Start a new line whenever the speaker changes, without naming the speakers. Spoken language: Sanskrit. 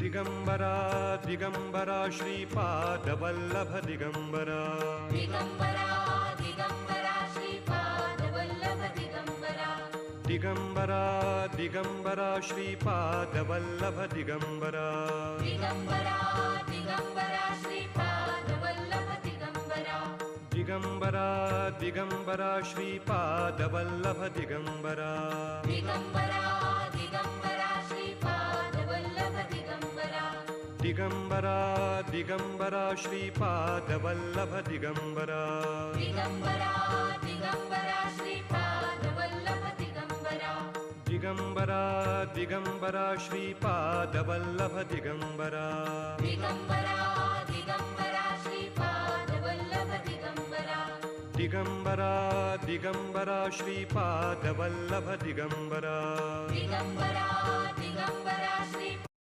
दिगंबरा दिगंबरा श्रीपादवल्लभ दिगंबरा
दिगंबरा दिगंबरा श्रीपादवल्लभ दिगंबरा
दिगंबरा दिगंबरा श्रीपादवल्लभ दिगंबरा
दिगंबरा दिगंबरा श्रीपादवल्लभ दिगंबरा
दिगंबरा दिगंबरा श्रीपादवल्लभ दिगंबरा
दिगंबरा दिगंबरा श्रीपादवल्लभ दिगंबरा
दिगंबरा दिगंबरा श्रीपादवल्लभ दिगंबरा
दिगंबरा दिगंबरा श्रीपादवल्लभ दिगंबरा
दिगंबरा दिगंबरा श्रीपादवल्लभ दिगंबरा
दिगंबरा दिगंबरा श्रीपादवल्लभ दिगंबरा
दिगंबरा दिगंबरा श्रीपादवल्लभ दिगंबरा
दिगंबरा दिगंबरा श्रीपादवल्लभ